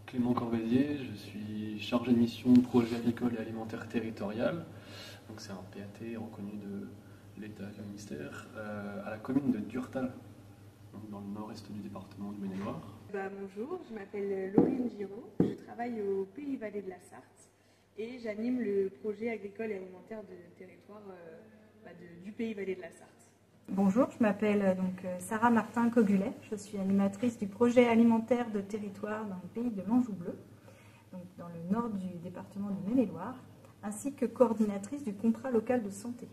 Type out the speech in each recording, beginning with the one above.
Clément Corvézier, je suis chargé de mission projet agricole et alimentaire territorial. Donc c'est un PAT reconnu de l'État et du ministère à la commune de Durtal, donc dans le nord-est du département du Maine-et-Loire. Bonjour, je m'appelle Laurine Giraud, je travaille au Pays Vallée de la Sarthe et j'anime le projet agricole et alimentaire de territoire du Pays Vallée de la Sarthe. Bonjour, je m'appelle Sarah Martin-Cogulet, je suis animatrice du projet alimentaire de territoire dans le pays de l'Anjou-Bleu, donc dans le nord du département du Maine-et-Loire, ainsi que coordinatrice du contrat local de santé.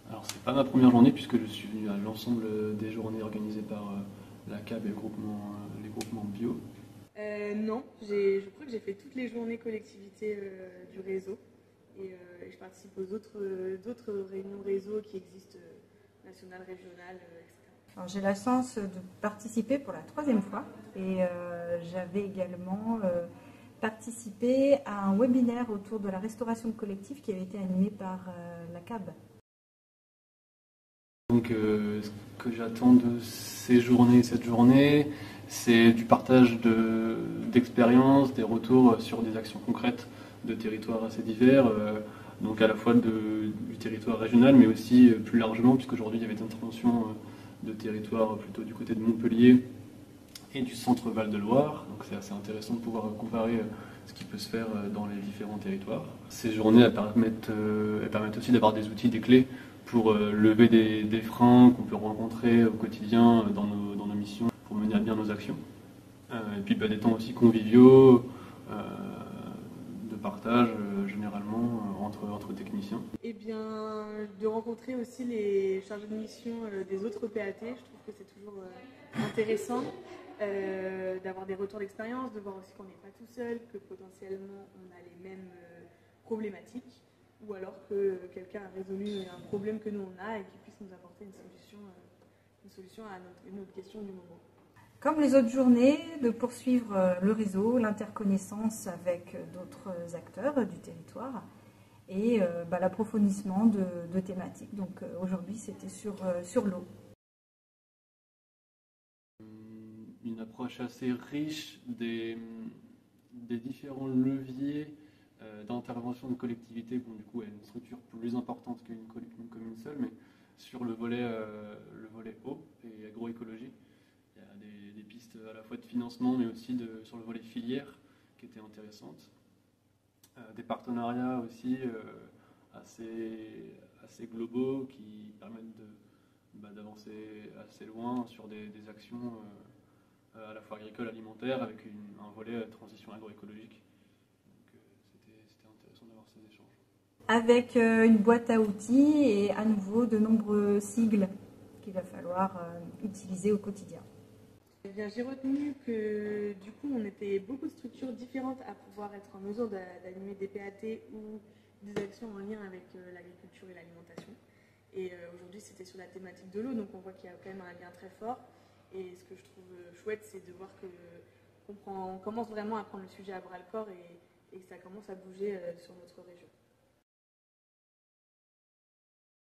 Alors c'est pas ma première journée puisque je suis venu à l'ensemble des journées organisées par la CAB et les groupements bio. Non, je crois que j'ai fait toutes les journées collectivités du réseau et je participe aux d'autres réunions réseau qui existent, nationales, régionales, etc. J'ai la chance de participer pour la 3e fois et j'avais également participé à un webinaire autour de la restauration collective qui avait été animé par la CAB. Donc ce que j'attends de cette journée, c'est du partage d'expériences, des retours sur des actions concrètes de territoires assez divers, donc à la fois du territoire régional, mais aussi plus largement, puisqu'aujourd'hui il y avait des interventions de territoires plutôt du côté de Montpellier et du centre Val-de-Loire, donc c'est assez intéressant de pouvoir comparer ce qui peut se faire dans les différents territoires. Ces journées elles permettent aussi d'avoir des outils, des clés pour lever des freins qu'on peut rencontrer au quotidien dans nos missions, pour mener à bien nos actions. Et puis des temps aussi conviviaux, de partage généralement entre techniciens. Et bien de rencontrer aussi les chargés de mission des autres PAT, je trouve que c'est toujours intéressant d'avoir des retours d'expérience, de voir aussi qu'on n'est pas tout seul, que potentiellement on a les mêmes problématiques, ou alors que quelqu'un a résolu un problème que nous on a et qu'il puisse nous apporter une solution à une autre question du moment. Comme les autres journées, de poursuivre le réseau, l'interconnaissance avec d'autres acteurs du territoire et l'approfondissement de thématiques. Donc aujourd'hui c'était sur l'eau. Une approche assez riche des différents leviers d'intervention de collectivités, du coup, est une structure plus importante qu'une commune seule, mais sur le volet eau et agroécologie, il y a des pistes à la fois de financement, mais aussi sur le volet filière qui étaient intéressantes. Des partenariats aussi assez globaux qui permettent d'avancer assez loin sur des actions à la fois agricoles, alimentaires, avec un volet transition agroécologique. C'était intéressant d'avoir ces échanges. Avec une boîte à outils et à nouveau de nombreux sigles qu'il va falloir utiliser au quotidien. Eh bien, j'ai retenu que du coup on était beaucoup de structures différentes à pouvoir être en mesure d'animer des PAT ou des actions en lien avec l'agriculture et l'alimentation. Et aujourd'hui c'était sur la thématique de l'eau, donc on voit qu'il y a quand même un lien très fort. Et ce que je trouve chouette, c'est de voir qu'on commence vraiment à prendre le sujet à bras le corps et que ça commence à bouger sur notre région.